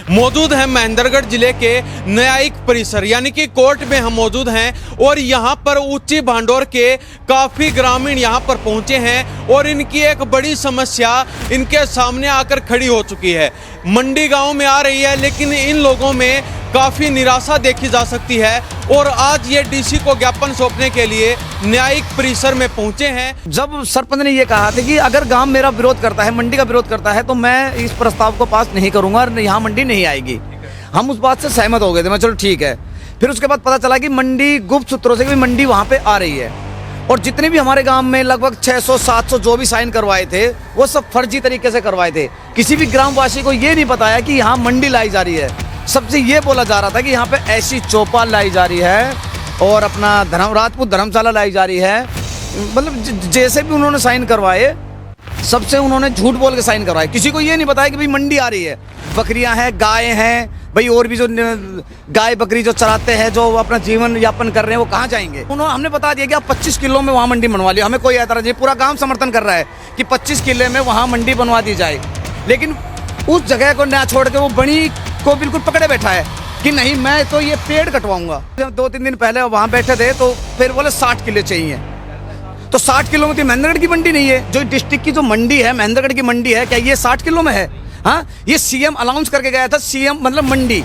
मौजूद हैं महेंद्रगढ़ जिले के न्यायिक परिसर यानी कि कोर्ट में हम मौजूद हैं और यहाँ पर ऊंची भांडोर के काफ़ी ग्रामीण यहाँ पर पहुँचे हैं और इनकी एक बड़ी समस्या इनके सामने आकर खड़ी हो चुकी है। मंडी गांव में आ रही है लेकिन इन लोगों में काफ़ी निराशा देखी जा सकती है और आज ये डीसी को ज्ञापन सौंपने के लिए न्यायिक परिसर में पहुंचे हैं। जब सरपंच ने ये कहा था कि अगर गांव मेरा विरोध करता है, मंडी का विरोध करता है, तो मैं इस प्रस्ताव को पास नहीं करूंगा और यहाँ मंडी नहीं आएगी। हम उस बात से सहमत हो गए थे। मैं चलो ठीक है। फिर उसके बाद पता चला कि मंडी गुप्त सूत्रों से मंडी वहाँ पे आ रही है और जितने भी हमारे गांव में लगभग 600-700 जो भी साइन करवाए थे वो सब फर्जी तरीके से करवाए थे। किसी भी ग्रामवासी को ये नहीं बताया कि यहाँ मंडी लाई जा रही है। सबसे ये बोला जा रहा था कि यहाँ पे ऐसी चौपाल लाई जा रही है और अपना राजपूत धर्मशाला लाई जा रही है। मतलब जैसे भी उन्होंने साइन करवाए सबसे उन्होंने झूठ बोल के साइन करवाए। किसी को ये नहीं बताया कि भाई मंडी आ रही है, बकरियां हैं, गाय हैं, भाई और भी जो गाय बकरी जो चराते हैं, जो अपना जीवन यापन कर रहे हैं, वो कहाँ जाएंगे। उन्होंने हमने बता दिया कि आप 25 किलो में वहाँ मंडी बनवा लिया। हमें कोई ऐतराज नहीं, पूरा गांव समर्थन कर रहा है कि 25 किले में वहाँ मंडी बनवा दी जाए। लेकिन उस जगह को ना छोड़ के वो बड़ी को बिल्कुल पकड़े बैठा है कि नहीं मैं तो ये पेड़ कटवाऊंगा। जब 2-3 दिन पहले वहाँ बैठे थे तो फिर बोले 60 किले चाहिए। तो 60 किलो में तो महेंद्रगढ़ की मंडी नहीं है। जो डिस्ट्रिक्ट की जो मंडी है, महेंद्रगढ़ की मंडी है, क्या ये 60 किलो में है? हाँ, ये सीएम अनाउंस करके गया था। सीएम मतलब मंडी,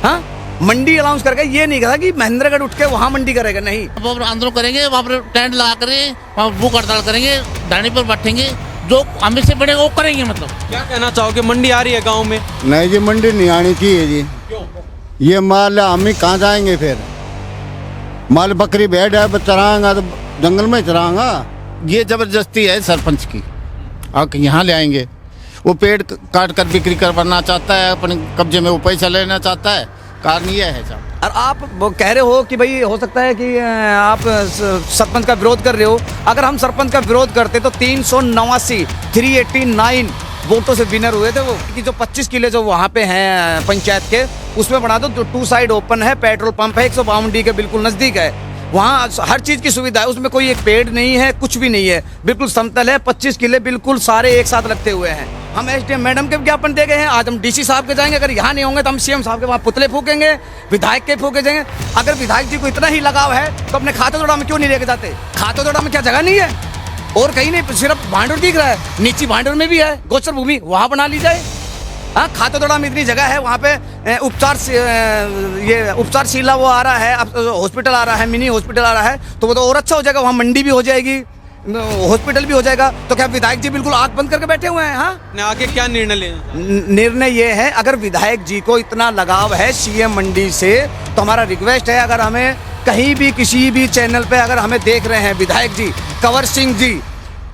हाँ मंडी अनाउंस करके, ये नहीं कहा कि महेंद्रगढ़ उठ के वहाँ मंडी करेगा। नहीं, आंदोलन करेंगे, वहाँ पर टेंट लगा कर वहाँ भूख हड़ताल करेंगे, धरने पर बैठेंगे, जो हमें से बड़े वो करेंगे। मतलब क्या कहना चाहोगे? मंडी आ रही है गाँव में? नहीं जी, मंडी नहीं आनी चाहिए जी। क्यों? ये माल हम कहाँ जाएंगे फिर? माल बकरी भेड़ है, चराएंगा तो जंगल में चराएंगा। ये जबरदस्ती है सरपंच की। और यहाँ ले आएंगे, वो पेड़ काट कर बिक्री करवाना चाहता है, अपने कब्जे में वो पैसा लेना चाहता है। कारण ये है साहब। और आप कह रहे हो कि भाई हो सकता है कि आप सरपंच का विरोध कर रहे हो। अगर हम सरपंच का विरोध करते तो 389 वोटों से विनर हुए थे वो। कि जो 25 किले जो वहाँ पे हैं पंचायत के, उसमें बना दो। 2 साइड ओपन है, पेट्रोल पंप है, 152 के बिल्कुल नज़दीक है। वहाँ हर चीज़ की सुविधा है। उसमें कोई एक पेड़ नहीं है, कुछ भी नहीं है, बिल्कुल समतल है। 25 किले बिल्कुल सारे एक साथ लगते हुए हैं। हम एसडीएम मैडम के ज्ञापन दे गए हैं। आज हम डीसी साहब के जाएंगे। अगर यहाँ नहीं होंगे तो हम सीएम साहब के वहाँ पुतले फूकेंगे, विधायक के फूके जाएंगे। अगर विधायक जी को इतना ही लगाव है तो अपने खाते तोड़ा में क्यों नहीं लेके जाते? खाते तोड़ा में क्या जगह नहीं है? और कहीं नहीं, सिर्फ भांडुर दिख रहा है। नीची भांडुर में भी है गोचर भूमि, वहाँ बना ली जाए। हाँ, खाते तोड़ा में इतनी जगह है, वहाँ पे उपचारशीला वो आ रहा है, हॉस्पिटल आ रहा है, मिनी हॉस्पिटल आ रहा है, तो वो तो और अच्छा हो जाएगा। वहाँ मंडी भी हो जाएगी, हॉस्पिटल भी हो जाएगा। तो क्या विधायक जी बिल्कुल आंख बंद करके बैठे हुए हैं? हाँ, आगे क्या निर्णय लें? निर्णय ये है, अगर विधायक जी को इतना लगाव है सीएम मंडी से, तो हमारा रिक्वेस्ट है, अगर हमें कहीं भी किसी भी चैनल पे अगर हमें देख रहे हैं विधायक जी, कंवर सिंह जी,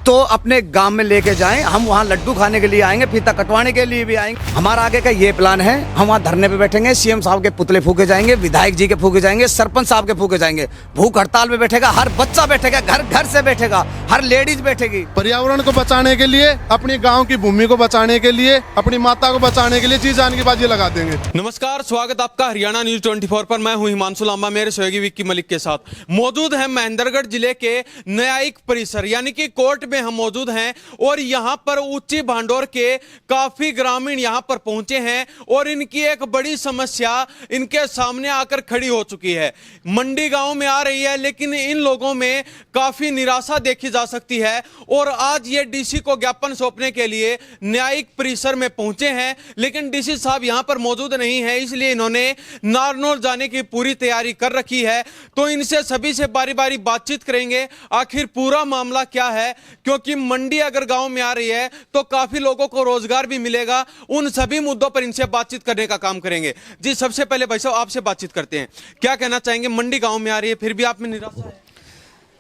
तो अपने गांव में लेके जाएं। हम वहाँ लड्डू खाने के लिए आएंगे, फीता कटवाने के लिए भी आएंगे। हमारा आगे का ये प्लान है। हम वहाँ धरने पे बैठेंगे, सीएम साहब के पुतले फूके जाएंगे, विधायक जी के फूके जाएंगे, सरपंच साहब के फूके जाएंगे। भूख हड़ताल में बैठेगा, हर बच्चा बैठेगा, घर घर से बैठेगा, हर लेडीज बैठेगी। पर्यावरण को बचाने के लिए, अपनी गाँव की भूमि को बचाने के लिए, अपनी माता को बचाने के लिए जी जान की बाजी लगा देंगे। नमस्कार, स्वागत आपका हरियाणा न्यूज 24 पर। मैं हूं हिमांशु लांबा, मेरे सहयोगी विक्की मलिक के साथ। मौजूद है महेंद्रगढ़ जिले के न्यायिक परिसर यानी कि कोर्ट में हम मौजूद हैं और यहां पर ऊंची भांडोर के काफी ग्रामीण यहां पर पहुंचे हैं और इनकी एक बड़ी समस्या इनके सामने आकर खड़ी हो चुकी है। मंडी गांव में आ रही है लेकिन इन लोगों में काफी निराशा देखी जा सकती है और आज ये डीसी को ज्ञापन सौंपने के लिए न्यायिक परिसर में पहुंचे हैं। लेकिन डीसी साहब यहां पर मौजूद नहीं है, इसलिए इन्होंने नारनौल जाने की पूरी तैयारी कर रखी है। तो इनसे सभी से बारी बारी बातचीत करेंगे, आखिर पूरा मामला क्या है, क्योंकि मंडी अगर गांव में आ रही है तो काफी लोगों को रोजगार भी मिलेगा। उन सभी मुद्दों पर इनसे बातचीत करने का काम करेंगे। जी, सबसे पहले भाई साहब आपसे बातचीत करते हैं। क्या कहना चाहेंगे? मंडी गांव में आ रही है, फिर भी आप में निराशा है?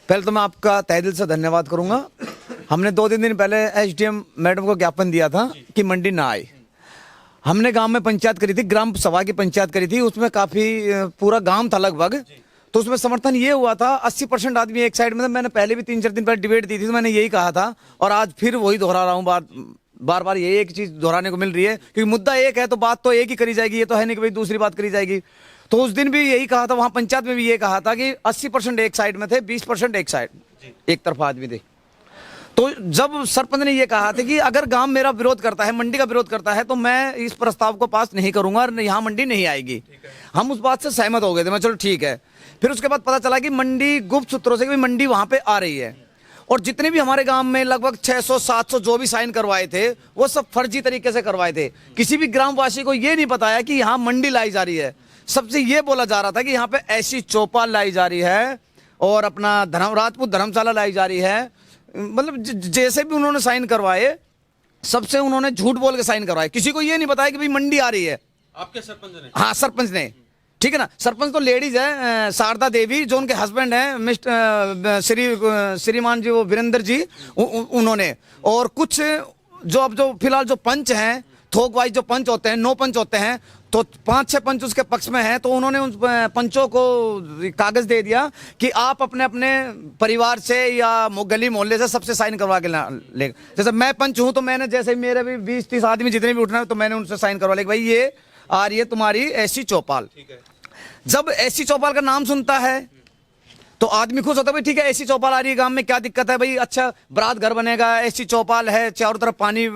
पहले तो मैं आपका तहे दिल से धन्यवाद करूंगा। हमने 2-3 दिन पहले एसडीएम मैडम को ज्ञापन दिया था कि मंडी ना आए। हमने गांव में पंचायत करी थी, ग्राम सभा की पंचायत करी थी, उसमें काफी पूरा गांव था लगभग। तो उसमें समर्थन ये हुआ था, 80% आदमी एक साइड में था। मैंने पहले भी 3-4 दिन पहले डिबेट दी थी, तो मैंने यही कहा था और आज फिर वही दोहरा रहा हूँ। बार बार यही एक चीज दोहराने को मिल रही है, क्योंकि मुद्दा एक है तो बात तो एक ही करी जाएगी। ये तो है नहीं कि भाई दूसरी बात करी जाएगी। तो उस दिन भी यही कहा था, वहां पंचायत में भी ये कहा था कि 80% एक साइड में थे, 20% एक साइड, एक तरफा आदमी थे। तो जब सरपंच ने ये कहा था कि अगर गांव मेरा विरोध करता है, मंडी का विरोध करता है, तो मैं इस प्रस्ताव को पास नहीं करूंगा और यहाँ मंडी नहीं आएगी। हम उस बात से सहमत हो गए थे। मैं चलो ठीक है। फिर उसके बाद पता चला कि मंडी गुप्त सूत्रों से कि मंडी वहां पे आ रही है, और जितने भी हमारे गांव में लगभग 600-700 जो भी साइन करवाए थे वो सब फर्जी तरीके से करवाए थे। किसी भी ग्रामवासी को ये नहीं बताया कि यहाँ मंडी लाई जा रही है। सबसे ये बोला जा रहा था कि यहाँ पे ऐसी चौपाल लाई जा रही है और अपना राजपूत धर्मशाला लाई जा रही है। मतलब जैसे भी उन्होंने साइन करवाए, सबसे उन्होंने झूठ बोल के साइन करवाए। किसी को ये नहीं बताया कि भाई मंडी आ रही है। आपके सरपंच ने? हाँ, सरपंच ने। ठीक है ना। सरपंच तो लेडीज है, शारदा देवी, जो उनके हस्बैंड हैं मिस्टर श्रीमान जी, वो वीरेंद्र जी, उन्होंने। और कुछ जो फिलहाल जो पंच हैं, थोक वाइज जो पंच होते हैं, 9 पंच होते हैं, तो 5-6 पंच उसके पक्ष में हैं। तो उन्होंने उन पंचों को कागज दे दिया कि आप अपने अपने परिवार से या गली मोहल्ले से सबसे साइन करवा के ले। जैसे मैं पंच हूं तो मैंने, जैसे मेरे भी 20-30 आदमी जितने भी उठना है, तो मैंने उनसे साइन करवा लिया, भाई ये आ रही है तुम्हारी ऐसी चौपाल। जब ऐसी चौपाल का नाम सुनता है तो आदमी खुश होता है, भाई ठीक है ऐसी चौपाल आ रही है गांव में, क्या दिक्कत है भाई, अच्छा बारात घर बनेगा, ऐसी चौपाल है, चारों तरफ पानी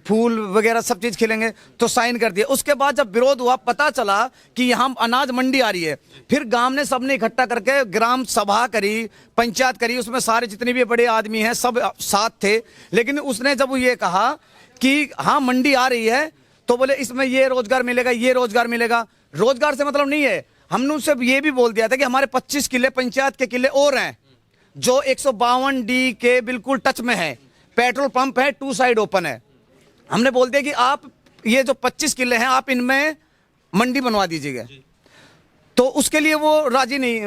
फूल वगैरह सब चीज खिलेंगे, तो साइन कर दिया। उसके बाद जब विरोध हुआ, पता चला कि यहाँ अनाज मंडी आ रही है, फिर गांव ने सबने इकट्ठा करके ग्राम सभा करी, पंचायत करी, उसमें सारे जितने भी बड़े आदमी हैं सब साथ थे। लेकिन उसने जब ये कहा कि हाँ मंडी आ रही है, तो बोले इसमें ये रोजगार मिलेगा, ये रोजगार मिलेगा। रोजगार से मतलब नहीं है। हमने उससे ये भी बोल दिया था कि हमारे 25 किले पंचायत के किले और हैं जो 152D के बिल्कुल टच में है, पेट्रोल पंप है, 2 साइड ओपन है। हमने बोल दिया कि आप ये जो 25 किले हैं आप इनमें मंडी बनवा दीजिएगा। तो उसके लिए वो राजी नहीं,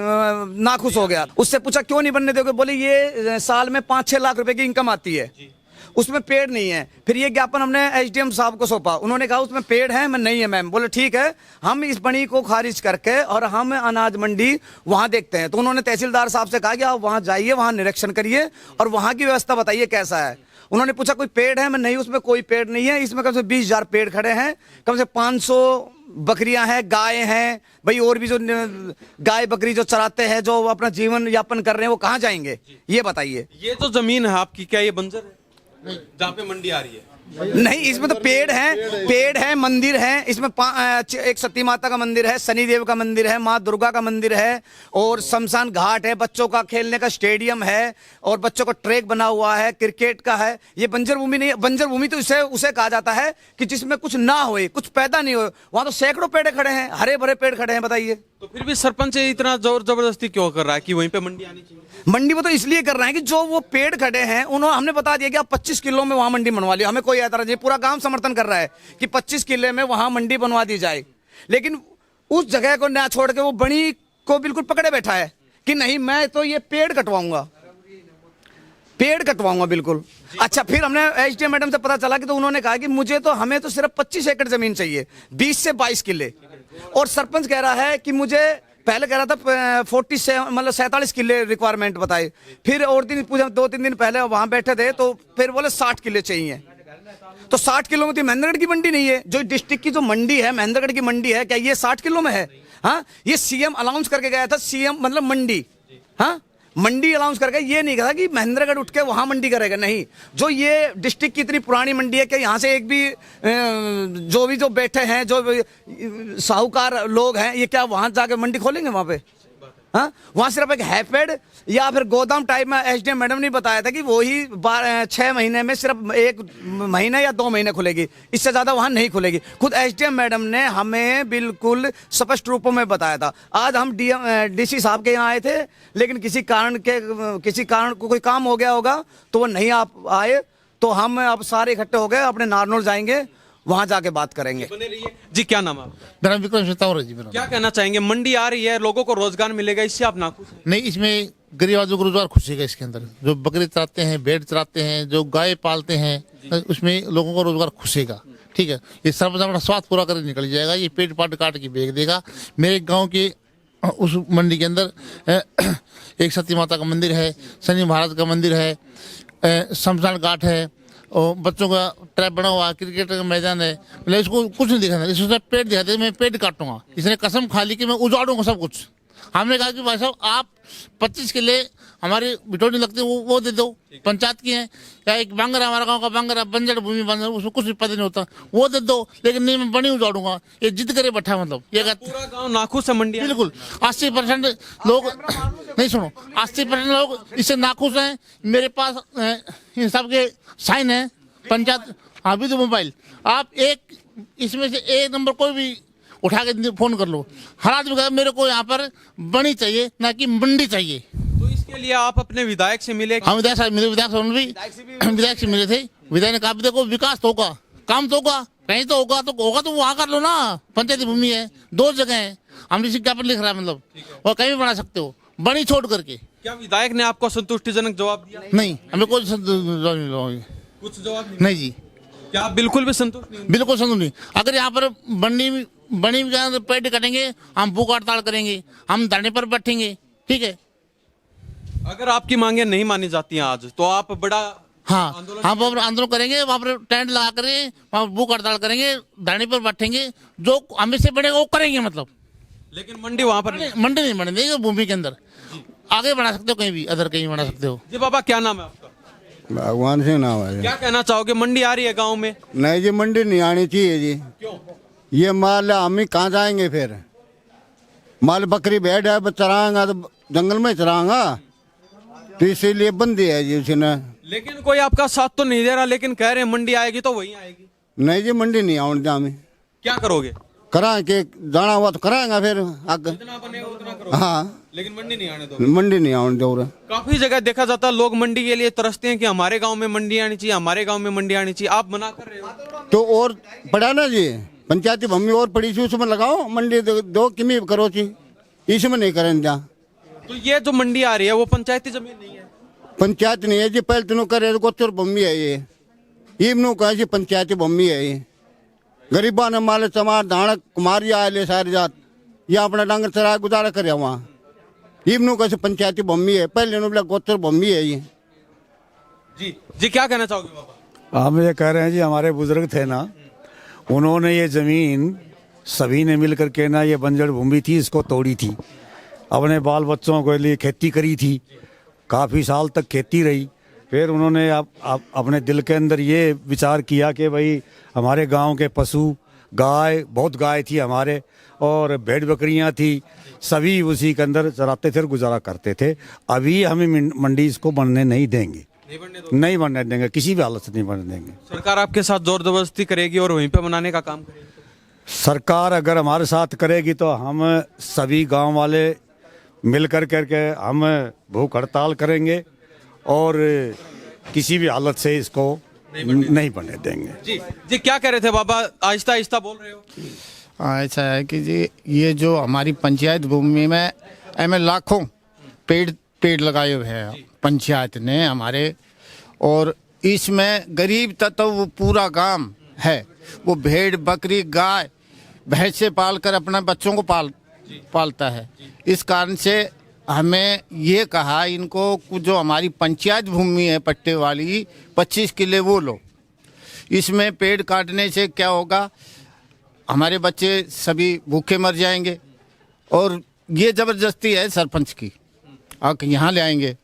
नाखुश हो गया। उससे पूछा क्यों नहीं बनने दोगे, बोले ये साल में 5-6 लाख रुपए की इनकम आती है, उसमें पेड़ नहीं है। फिर ये ज्ञापन हमने एसडीएम साहब को सौंपा, उन्होंने कहा उसमें पेड़ है, मैं नहीं है मैम। बोले ठीक है, हम इस बणी को खारिज करके और हम अनाज मंडी वहां देखते हैं। तो उन्होंने तहसीलदार साहब से कहा कि आप वहां जाइए, वहां निरीक्षण करिए और वहां की व्यवस्था बताइए कैसा है। उन्होंने पूछा कोई पेड़ है, मैं नहीं, उसमें कोई पेड़ नहीं है, इसमें कम से 20,000 पेड़ खड़े हैं, कम से 500 बकरियां हैं, गाय हैं, भाई और भी जो गाय बकरी जो चराते हैं, जो अपना जीवन यापन कर रहे हैं, वो कहाँ जाएंगे ये बताइए। ये तो जमीन है आपकी, क्या ये बंजर है जहाँ पे मंडी आ रही है? नहीं, इसमें तो पेड़ है, मंदिर है। इसमें एक सती माता का मंदिर है, शनिदेव का मंदिर है, माँ दुर्गा का मंदिर है, और शमशान घाट है, बच्चों का खेलने का स्टेडियम है, और बच्चों का ट्रैक बना हुआ है, क्रिकेट का है। ये बंजर भूमि नहीं है। बंजर भूमि तो उसे कहा जाता है कि जिसमें कुछ ना हो, कुछ पैदा नहीं हो। वहां तो सैकड़ों पेड़ खड़े हैं, हरे भरे पेड़ खड़े हैं, बताइए। तो फिर भी सरपंच इतना जोर जबरदस्ती क्यों कर रहा है कि वहीं पे मंडी आनी चाहिए? मंडी में तो इसलिए कर रहे हैं कि जो वो पेड़ खड़े हैं, उन्होंने हमने बता दिया कि आप 25 किलो में वहां मंडी बनवा लियो, हमें कोई ऐतराज नहीं। पूरा गांव समर्थन कर रहा है कि 25 किले में वहां मंडी बनवा दी जाए। लेकिन उस जगह को ना छोड़ के वो बणी को बिल्कुल पकड़े बैठा है कि नहीं, मैं तो ये पेड़ कटवाऊंगा बिल्कुल। अच्छा, फिर हमने एसडीएम मैडम से पता चला कि तो उन्होंने कहा कि हमें तो सिर्फ 25 एकड़ जमीन चाहिए, 20 से 22 किले। और सरपंच कह रहा है कि मुझे पहले कह रहा था 47 किले रिक्वायरमेंट बताए। फिर और दिन पूछा, 2-3 दिन पहले वहां बैठे थे, तो फिर बोले 60 किले चाहिए। तो 60 किलो में तो महेंद्रगढ़ की मंडी नहीं है। जो डिस्ट्रिक्ट की जो मंडी है, महेंद्रगढ़ की मंडी है, क्या ये 60 किलो में है? हाँ, ये सीएम अनाउंस करके गया था। सीएम मतलब मंडी, हाँ मंडी अनाउंस करके, ये नहीं कहा कि महेंद्रगढ़ उठ के वहां मंडी करेगा। नहीं, जो ये डिस्ट्रिक्ट की इतनी पुरानी मंडी है कि यहाँ से एक भी जो बैठे हैं, जो साहूकार लोग हैं, ये क्या वहां जाके मंडी खोलेंगे वहां पे? हाँ, वहां सिर्फ एक हैपेड या फिर गोदाम टाइप में। एसडीएम मैडम ने बताया था कि वही 6 महीने में सिर्फ 1 महीना या 2 महीने खुलेगी, इससे ज्यादा वहां नहीं खुलेगी। खुद एसडीएम मैडम ने हमें बिल्कुल स्पष्ट रूपों में बताया था। आज हम डीसी साहब के यहाँ आए थे, लेकिन किसी कारण को कोई काम हो गया होगा तो वो नहीं आप आए। तो हम अब सारे इकट्ठे हो गए, अपने नारनौल जाएंगे, वहां जाके बात करेंगे। बने रहिए जी। क्या नाम है? मेरा विक्रम सितावर जी। मेरा क्या कहना चाहेंगे? मंडी आ रही है, लोगों को रोजगार मिलेगा, इससे आप नाखुश हैं? नहीं, इसमें गरीब आदमी को रोजगार खुशेगा। इसके अंदर जो बकरी चराते हैं, भेड़ चराते हैं, जो गाय पालते हैं, उसमें लोगों को रोजगार खुशेगा। ठीक है, ये सरपंच अपना स्वाद पूरा करके निकल जाएगा। ये पेट पाट काट के बेच देगा। मेरे गाँव के उस मंडी के अंदर एक सती माता का मंदिर है, शनि महाराज का मंदिर है, शमशान घाट है, और बच्चों का ट्रैप बना हुआ है, क्रिकेट का मैदान है। मतलब इसको कुछ नहीं दिखाना, इसको पेड़ दिखाते, मैं पेड़ काटूंगा। इसने कसम खा ली कि मैं उजाड़ूंगा सब कुछ। हमने कहा कि भाई साहब आप 25 किले हमारी बिटोनी लगती है वो दे दो, पंचायत की है, या एक बांगर हमारा गांव का बांगर है, बंजर भूमि बंजर, उसमें कुछ भी पता नहीं होता, वो दे दो, लेकिन नहीं मैं बनी उजाड़ूंगा। ये जिद करे बैठा, मतलब ये कहते पूरा गांव नाखुश है मंडी। बिल्कुल 80% लोग नहीं, सुनो, 80% लोग इससे नाखुश हैं। मेरे पास इन सब के साइन है पंचायत, हाँ भी तो मोबाइल, आप एक इसमें से एक नंबर कोई भी उठा के फोन कर लो, हर आदमी कहता मेरे को यहाँ पर बनी चाहिए ना कि मंडी चाहिए। तो इसके लिए आप अपने विधायक से मिले? हम विधायक साहब मिले, विधायक से मिले थे। विधायक ने कहा देखो विकास तो होगा, काम तो होगा, कहीं तो होगा तो वहाँ कर लो ना, पंचायती भूमि है, 2 जगह है, हमने विज्ञापन लिख रहा है, मतलब और कहीं भी बना सकते हो, बनी छोड़ करके। क्या विधायक ने आपको संतुष्टिजनक जवाब दिया? नहीं, हमें कोई कुछ जवाब नहीं जी, क्या आप बिल्कुल भी संतुष्ट नहीं? बिल्कुल संतुष्ट नहीं। अगर यहाँ पर बनी पेड़ कटेंगे, हम भूख हड़ताल करेंगे, हम धरने पर बैठेंगे, ठीक है। अगर आपकी मांगे नहीं मानी जाती हैं आज, तो आप बड़ा हाँ हम आंदोलन करेंगे, वहाँ पर टेंट लगा कर वहाँ भूख हड़ताल करेंगे, धरने पर बैठेंगे, जो हमें से बढ़ेगा वो करेंगे, मतलब। लेकिन मंडी वहाँ पर नहीं, मंडी नहीं बनने देंगे, भूमि के अंदर आगे बना सकते हो, कहीं भी अदर कहीं बना सकते हो। जी बाबा, क्या नाम है आपका? भगवान सिंह नाम है। क्या कहना चाहोगे? मंडी आ रही है गांव में? नहीं जी, मंडी नहीं आनी चाहिए जी। क्यों? ये माल हम ही कहाँ जाएंगे फिर? माल बकरी भेड़ है, चराएंगा तो जंगल में चराएंगा, तो इसीलिए बंदी है जी उसने। लेकिन कोई आपका साथ तो नहीं दे रहा, लेकिन कह रहे हैं मंडी आएगी तो वहीं आएगी। नहीं जी, मंडी नहीं आने दें हमें। क्या करोगे? करा के जाना हुआ तो कराएंगा फिर आगे। जितना बनेगा उतना करोगे, हाँ, लेकिन मंडी नहीं आने दो। मंडी नहीं आने दो रहा। काफी जगह देखा जाता है, लोग मंडी के लिए तरसते हैं कि हमारे गांव में मंडी आनी चाहिए, हमारे गांव में मंडी आनी चाहिए। आप मना कर रहे हो तो और पड़ा ना जी, पंचायती भूमि और पड़ी थी, उसमें लगाओ मंडी, दो किमी करो ची, इसमें नहीं करें जा। तो ये जो मंडी आ रही है वो पंचायती जमीन नहीं है? पंचायत नहीं है जी, पहले तीनों करे गोचर भूमि है ये इमनों कहे जी पंचायती भूमि है ये। गरीबा ने माले चमार धान कुमारिया आए सारी जात, या अपना डांगर चरा गुजारा करे वहाँ, इमनों कहे पंचायती भूमि है, पहले बोला गोचर भूमि है ये। जी जी, क्या कहना चाहोगे बाबा? हम ये कह रहे हैं जी, हमारे बुजुर्ग थे ना, उन्होंने ये ज़मीन सभी ने मिल करके ना, ये बंजर भूमि थी, इसको तोड़ी थी, अपने बाल बच्चों के लिए खेती करी थी, काफ़ी साल तक खेती रही। फिर उन्होंने अपने दिल के अंदर ये विचार किया कि भाई हमारे गांव के पशु, गाय, बहुत गाय थी हमारे, और भेड़ बकरियां थी, सभी उसी के अंदर चराते थे और गुजारा करते थे। अभी हमें मंडी इसको बनने नहीं देंगे, नहीं बनने देंगे, किसी भी हालत से नहीं बनने देंगे। सरकार आपके साथ जोर जबरदस्ती करेगी और वहीं पे बनाने का काम करेगी? सरकार अगर हमारे साथ करेगी तो हम सभी गांव वाले मिल कर करके हम भूख हड़ताल करेंगे और किसी भी हालत से इसको नहीं बनने देंगे। जी जी, क्या कह रहे थे बाबा? आहिस्ता आहिस्ता बोल रहे हो। ऐसा है कि जी, ये जो हमारी पंचायत भूमि में एम लाखों पेड़ लगाए हुए हैं पंचायत ने हमारे, और इसमें गरीब तत्व वो पूरा गांव है, वो भेड़ बकरी गाय भैंस से पाल कर अपने बच्चों को पालता है। इस कारण से हमें ये कहा इनको, जो हमारी पंचायत भूमि है पट्टे वाली 25 किले वो लो, इसमें पेड़ काटने से क्या होगा, हमारे बच्चे सभी भूखे मर जाएंगे। और ये ज़बरदस्ती है सरपंच की, आप यहाँ ले आएंगे,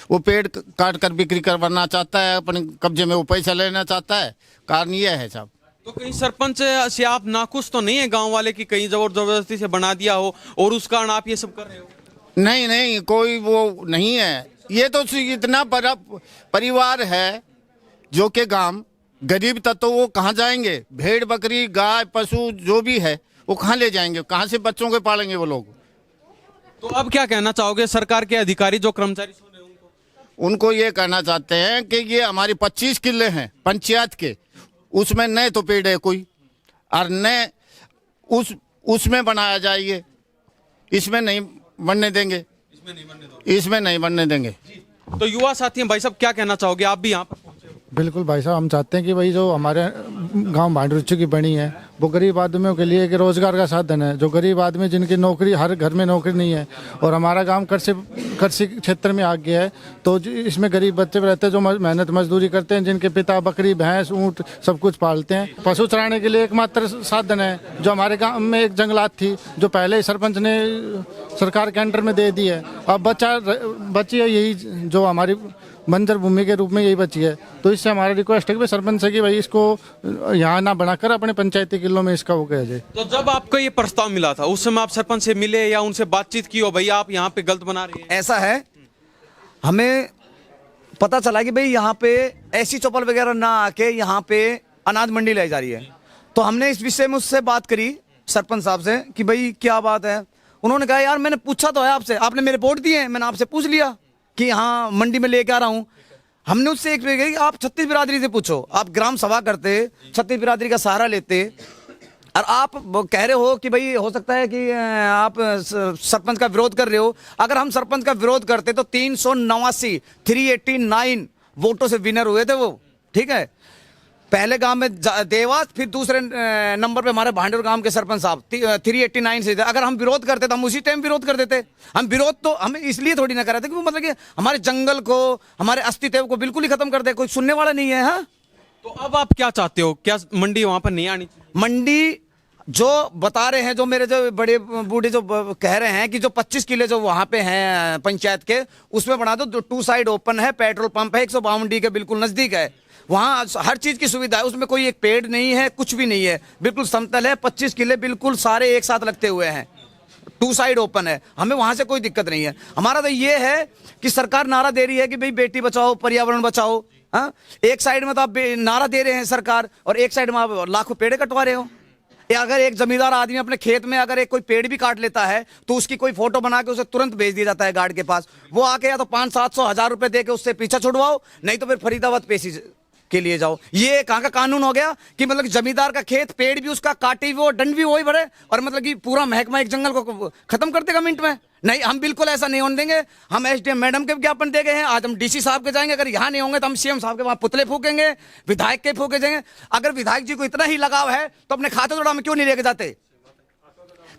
वो पेड़ काट कर बिक्री करवाना चाहता है, अपने कब्जे में वो पैसा लेना चाहता है, कारण ये है साहब। तो कहीं सरपंच से आप नाखुश तो नहीं है गांव वाले की कहीं जबरदस्ती से बना दिया हो और उस कारण आप ये सब कर रहे हो? नहीं नहीं, कोई वो नहीं है, ये तो इतना बड़ा परिवार है जो कि गांव गरीब तत्व वो कहाँ जाएंगे, भेड़ बकरी गाय पशु जो भी है वो कहाँ ले जाएंगे, कहाँ से बच्चों को पालेंगे वो लोग। तो अब क्या कहना चाहोगे सरकार के अधिकारी जो कर्मचारी सुन रहे हैं उनको ये कहना चाहते हैं कि ये हमारी 25 किले हैं पंचायत के, उसमें न तो पेड़ है कोई, और न उसमें बनाया जाएगी, इसमें नहीं बनने देंगे, इसमें नहीं बनने देंगे। तो युवा साथी हैं भाई साहब, क्या कहना चाहोगे? आप भी यहाँ पर पहुंचे हो। बिल्कुल भाई साहब, हम चाहते हैं कि भाई जो हमारे गांव भांडरुच्ची की बनी है वो गरीब आदमियों के लिए एक रोजगार का साधन है, जो गरीब आदमी जिनकी नौकरी, हर घर में नौकरी नहीं है, और हमारा गांव कृषि क्षेत्र में आ गया है, तो इसमें गरीब बच्चे रहते हैं जो मेहनत मजदूरी करते हैं, जिनके पिता बकरी भैंस ऊँट सब कुछ पालते हैं। पशु चराने के लिए एकमात्र साधन है, जो हमारे गाँव में एक जंगलात थी जो पहले ही सरपंच ने सरकार के अंडर में दे दी है। अब बची है यही जो हमारी बंजर भूमि के रूप में यही बची है। तो इससे हमारा रिक्वेस्ट है कि भाई सरपंच से कि भाई इसको यहाँ ना बनाकर अपने पंचायती किलों में इसका वो किया जाए। तो जब आपको ये प्रस्ताव मिला था उस समय आप सरपंच से मिले या उनसे बातचीत की हो, भाई आप यहाँ पे गलत बना रहे हैं? ऐसा है, हमें पता चला कि भाई यहाँ पे ऐसी चौपल वगैरह ना आके यहाँ पे अनाज मंडी लाई जा रही है। तो हमने इस विषय में उससे बात करी सरपंच साहब से कि भाई क्या बात है। उन्होंने कहा यार मैंने पूछा तो है आपसे, आपने मेरे रिपोर्ट दिए हैं, मैंने आपसे पूछ लिया कि हाँ मंडी में लेके आ रहा हूँ। हमने उससे एक कि आप छत्तीस बिरादरी से पूछो, आप ग्राम सभा करते, छत्तीस बिरादरी का सहारा लेते, और आप कह रहे हो कि भाई हो सकता है कि आप सरपंच का विरोध कर रहे हो। अगर हम सरपंच का विरोध करते तो 389 वोटों से विनर हुए थे वो, ठीक है। पहले गांव में देवास, फिर दूसरे नंबर पे हमारे भांडुर गांव के सरपंच साहब 389 से थे। अगर हम विरोध करते तो हम उसी टाइम विरोध कर देते। हम विरोध तो हमें इसलिए थोड़ी ना कर रहे थे कि वो मतलब कि हमारे जंगल को, हमारे अस्तित्व को बिल्कुल ही खत्म कर दे, कोई सुनने वाला नहीं है। हाँ, तो अब आप क्या चाहते हो? क्या मंडी वहां पर नहीं आनी चाहिए? मंडी जो बता रहे हैं, जो मेरे जो बड़े बूढ़े जो कह रहे हैं कि जो 25 किले जो वहां पे हैं पंचायत के, उसमें बना दो। 2 साइड ओपन है, पेट्रोल पंप है, 152 के बिल्कुल नजदीक है, वहां हर चीज की सुविधा है। उसमें कोई एक पेड़ नहीं है, कुछ भी नहीं है, बिल्कुल समतल है। 25 किले बिल्कुल सारे एक साथ लगते हुए हैं, 2 साइड ओपन है, हमें वहां से कोई दिक्कत नहीं है। हमारा तो ये है कि सरकार नारा दे रही है कि भाई बेटी बचाओ, पर्यावरण बचाओ। हाँ, एक साइड में तो आप नारा दे रहे हैं सरकार, और एक साइड में आप लाखों पेड़ कटवा रहे हो। या अगर एक जमींदार आदमी अपने खेत में अगर एक कोई पेड़ भी काट लेता है तो उसकी कोई फोटो बना के उसे तुरंत भेज दिया जाता है गार्ड के पास। वो आके या तो 500-700 रुपए दे के उससे पीछा छुड़वाओ, नहीं तो फिर फरीदाबाद पेशी के लिए जाओ। ये कहाँ का कानून हो गया कि मतलब जमींदार का खेत, पेड़ भी उसका, काटे वो, दंड भी वही भरे, और मतलब कि पूरा महकमा एक जंगल को खत्म कर देगा मिनट में। नहीं, हम बिल्कुल ऐसा नहीं होने देंगे। हम एसडीएम मैडम के विज्ञापन दे गए हैं, आज हम डीसी साहब के जाएंगे। अगर यहाँ नहीं होंगे तो हम सीएम साहब के वहां पुतले फूकेंगे, विधायक के फूके जाएंगे। अगर विधायक जी को इतना ही लगाव है तो अपने खाते तोड़ा में क्यों नहीं लेके जाते?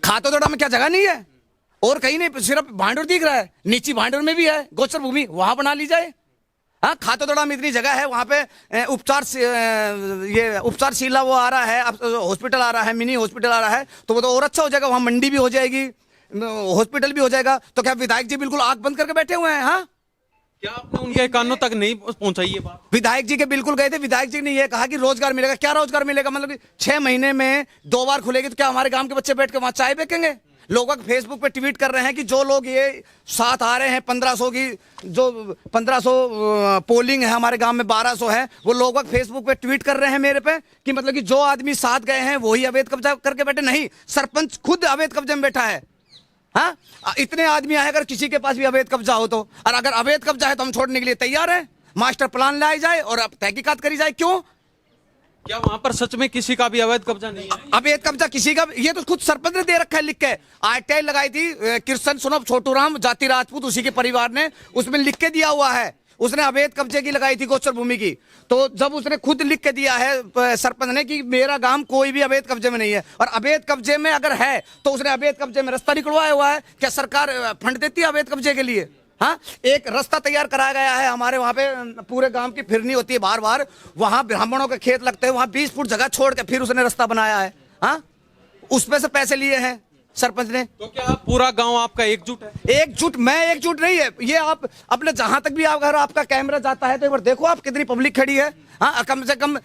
खाते तोड़ा में क्या जगह नहीं है? और कहीं नहीं, सिर्फ भांडुर दिख रहा है, नीची भांडुर में भी है गोचर भूमि, वहां बना ली जाए। हाँ, खातोदड़ा में इतनी जगह है, वहाँ पे उपचारशीला वो आ रहा है, हॉस्पिटल आ रहा है, मिनी हॉस्पिटल आ रहा है, तो वो तो और अच्छा हो जाएगा। वहाँ मंडी भी हो जाएगी, हॉस्पिटल भी हो जाएगा। तो क्या विधायक जी बिल्कुल आंख बंद करके बैठे हुए हैं? हाँ, क्या आपने उनके कानों तक नहीं पहुंचाई ये बात? विधायक जी के बिल्कुल गए थे। विधायक जी ने ये कहा कि रोजगार मिलेगा। क्या रोजगार मिलेगा? मतलब 6 महीने में 2 बार खुलेगी, तो क्या हमारे गांव के बच्चे बैठ के वहां चाय बेचेंगे? लोग फेसबुक पे ट्वीट कर रहे हैं कि जो लोग ये साथ आ रहे हैं, 1500 की जो 1500 पोलिंग है हमारे गांव में, 1200 है, वो लोग फेसबुक पे ट्वीट कर रहे हैं मेरे पे कि मतलब कि जो आदमी साथ गए हैं वही अवैध कब्जा करके बैठे। नहीं, सरपंच खुद अवैध कब्जे में बैठा है। हाँ, इतने आदमी आए, अगर किसी के पास भी अवैध कब्जा हो तो, और अगर अवैध कब्जा है तो हम छोड़ने के लिए तैयार हैं। मास्टर प्लान लाया जाए और अब तहकीकात करी जाए। क्यों? क्या वहां पर सच में किसी का भी अवैध कब्जा नहीं है? अवैध कब्जा किसी का, ये तो खुद सरपंच ने दे रखा है लिख के। आरटीआई लगाई थी कृष्ण सुनब छोटू राम जाति राजपूत, उसी के परिवार ने, उसमें लिख के दिया हुआ है। उसने अवैध कब्जे की लगाई थी गोचर भूमि की। तो जब उसने खुद लिख के दिया है सरपंच ने कि मेरा गांव कोई भी अवैध कब्जे में नहीं है, और अवैध कब्जे में अगर है तो उसने अवैध कब्जे में रास्ता निकलवाया हुआ है। क्या सरकार फंड देती है अवैध कब्जे के लिए? हाँ, एक रास्ता तैयार कराया गया है हमारे वहां पे, पूरे गांव की फिरनी होती है बार बार, वहां ब्राह्मणों के खेत लगते हैं, वहां 20 फुट जगह छोड़ के फिर उसने रास्ता बनाया है। हाँ, उसमें से पैसे लिए हैं सरपंच ने। तो क्या पूरा गांव आपका एकजुट है? एकजुट, मैं एकजुट नहीं है। ये आप अपने जहां तक भी अगर आपका कैमरा जाता है तो एक बार देखो आप कितनी पब्लिक खड़ी है। हाँ, कम से कम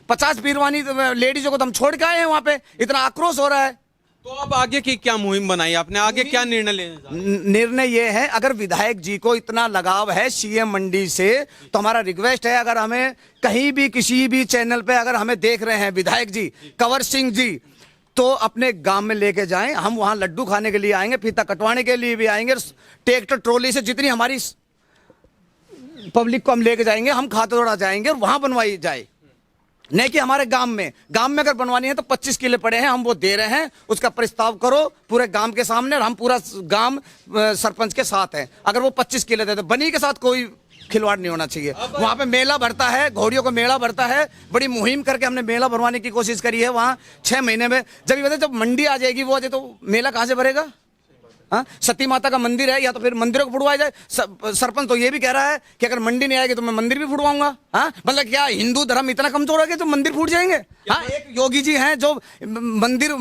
50 बीरवानी लेडीजों को तो हम छोड़ के आए हैं वहां पे, इतना आक्रोश हो रहा है। तो अब आगे की क्या मुहिम बनाई आपने? आगे क्या निर्णय लेने जा रहे हैं? निर्णय ये है, अगर विधायक जी को इतना लगाव है सीएम मंडी से, तो हमारा रिक्वेस्ट है, अगर हमें कहीं भी किसी भी चैनल पे अगर हमें देख रहे हैं विधायक जी, कंवर सिंह जी, तो अपने गांव में लेके जाएं। हम वहां लड्डू खाने के लिए आएंगे, फीता कटवाने के लिए भी आएंगे, ट्रैक्टर ट्रॉली से जितनी हमारी पब्लिक को हम लेके जाएंगे, हम खातोड़ा जाएंगे और वहां बनवाई जाए। नहीं कि हमारे गांव में अगर बनवानी है तो 25 किले पड़े हैं, हम वो दे रहे हैं, उसका प्रस्ताव करो पूरे गांव के सामने, और हम पूरा गांव सरपंच के साथ है। अगर वो 25 किले देते, बनी के साथ कोई खिलवाड़ नहीं होना चाहिए। वहां पे मेला भरता है, घोड़ियों को मेला भरता है, बड़ी मुहिम करके हमने मेला भरवाने की कोशिश करी है वहां 6 महीने में। जब मंडी आ जाएगी वो आ जाए तो मेला कहां से भरेगा? हाँ, सती माता का मंदिर है, या तो फिर मंदिरों को फुड़वाया जाए। सरपंच तो ये भी कह रहा है कि अगर मंडी नहीं आएगी तो मैं मंदिर भी फुड़वाऊंगा। हाँ, मतलब क्या हिंदू धर्म इतना कमजोर है कि तो मंदिर फूट जाएंगे? हाँ, एक योगी जी हैं जो मंदिर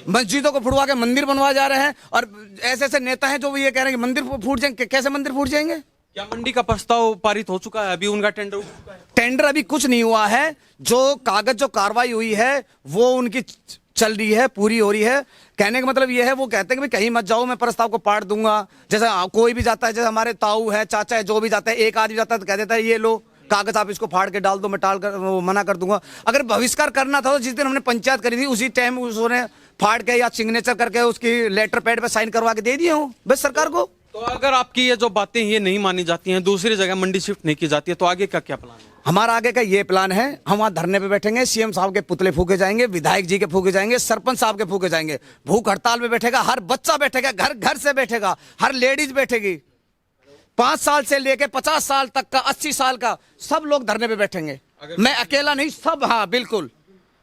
मस्जिदों को फुड़वा के मंदिर बनवा जा रहे हैं, और ऐसे ऐसे नेता हैं जो ये कह रहे हैं कि मंदिर फूट जाएंगे। कैसे मंदिर फूट जाएंगे? क्या मंडी का प्रस्ताव पारित हो चुका है? अभी उनका टेंडर उठ चुका है? टेंडर अभी कुछ नहीं हुआ है। जो कागज जो कार्रवाई हुई है वो उनकी चल रही है, पूरी हो रही है। कहने का मतलब ये है, वो कहते हैं कि भाई कहीं मत जाओ, मैं प्रस्ताव को पाट दूंगा। जैसे कोई भी जाता है, जैसे हमारे ताऊ है, चाचा है, जो भी जाता है, एक आदमी जाता है तो कह देता है ये लो कागज, आप इसको फाड़ के डाल दो, मैं वो मना कर दूंगा। अगर बहिष्कार करना था तो जिस दिन हमने पंचायत करी थी उसी टाइम उसने फाड़ के या सिग्नेचर करके उसकी लेटर पैड पे साइन करवा के दे दिए हूँ बस सरकार को। तो अगर आपकी ये जो बातें ये नहीं मानी जाती हैं, दूसरी जगह मंडी शिफ्ट नहीं की जाती है, तो आगे का क्या प्लान है? हमारा आगे का ये प्लान है, हम वहां धरने पे बैठेंगे, सीएम साहब के पुतले फूके जाएंगे, विधायक जी के फूके जाएंगे, सरपंच साहब के फूके जाएंगे, भूख हड़ताल में बैठेगा, हर बच्चा बैठेगा, घर घर से बैठेगा, हर लेडीज बैठेगी, 5 साल से लेके 50 साल तक का, 80 साल का, सब लोग धरने पे बैठेंगे। मैं अकेला नहीं, सब। हाँ बिल्कुल,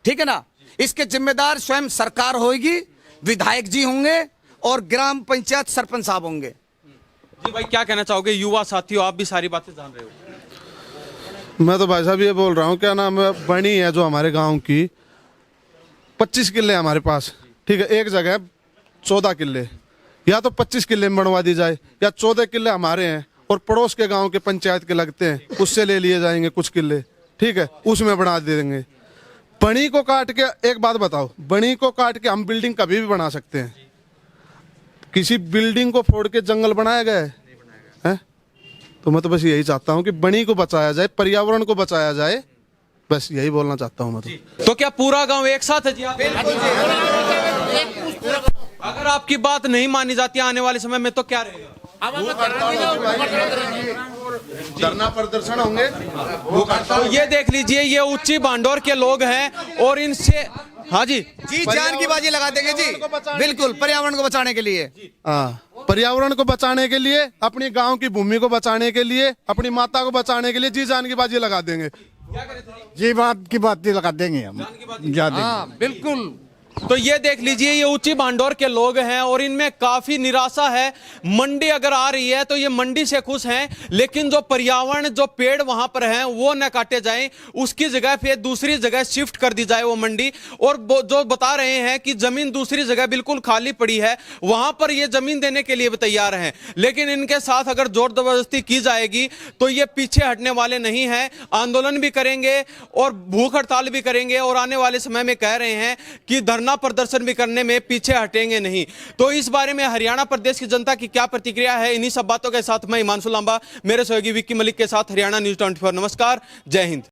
ठीक है ना। इसके जिम्मेदार स्वयं सरकार होगी, विधायक जी होंगे और ग्राम पंचायत सरपंच साहब होंगे। जी भाई, क्या कहना चाहोगे? युवा साथियों, आप भी सारी बातें जान रहे हो। मैं तो भाई साहब ये बोल रहा हूँ, क्या नाम है, बनी है जो हमारे गांव की 25 किले हमारे पास, ठीक है। एक जगह 14 किले, या तो 25 किले में बनवा दी जाए, या 14 किले हमारे हैं और पड़ोस के गांव के पंचायत के लगते हैं, उससे ले लिए जाएंगे कुछ किले, ठीक है, उसमें बना देंगे। बनी को काट के, एक बात बताओ, बनी को काट के हम बिल्डिंग कभी भी बना सकते हैं? किसी बिल्डिंग को फोड़ के जंगल बनाया गया है? तो मैं तो बस यही चाहता हूँ कि बनी को बचाया जाए, पर्यावरण को बचाया जाए, बस यही बोलना चाहता हूँ मैं तो क्या पूरा गांव एक साथ है? जी आप? अगर आपकी बात नहीं मानी जाती आने वाले समय में तो क्या रहेगा? धरना प्रदर्शन होंगे। तो ये देख लीजिए, ये ऊंची बांडोर के लोग हैं और इनसे, हाँ जी जान की बाजी लगा देंगे जी, बिल्कुल, पर्यावरण को बचाने के लिए। हाँ, पर्यावरण को बचाने के लिए, अपनी गांव की भूमि को बचाने के लिए, अपनी माता को बचाने के लिए जी जान की बाजी लगा देंगे। जी बात की बातें लगा देंगे हम, बिल्कुल। तो ये देख लीजिए, ये ऊंची बांडोर के लोग हैं और इनमें काफी निराशा है। मंडी अगर आ रही है तो ये मंडी से खुश हैं, लेकिन जो पर्यावरण, जो पेड़ वहां पर हैं वो न काटे जाएं, उसकी जगह पे दूसरी जगह शिफ्ट कर दी जाए वो मंडी। और जो बता रहे हैं कि जमीन दूसरी जगह बिल्कुल खाली पड़ी है, वहां पर ये जमीन देने के लिए भी तैयार हैं, लेकिन इनके साथ अगर जोर जबरदस्ती की जाएगी तो ये पीछे हटने वाले नहीं हैं, आंदोलन भी करेंगे और भूख हड़ताल भी करेंगे, और आने वाले समय में कह रहे हैं कि धरना प्रदर्शन भी करने में पीछे हटेंगे नहीं। तो इस बारे में हरियाणा प्रदेश की जनता की क्या प्रतिक्रिया है, इन्हीं सब बातों के साथ मैं हिमांशु लांबा मेरे सहयोगी विक्की मलिक के साथ हरियाणा न्यूज़ 24। नमस्कार, जय हिंद।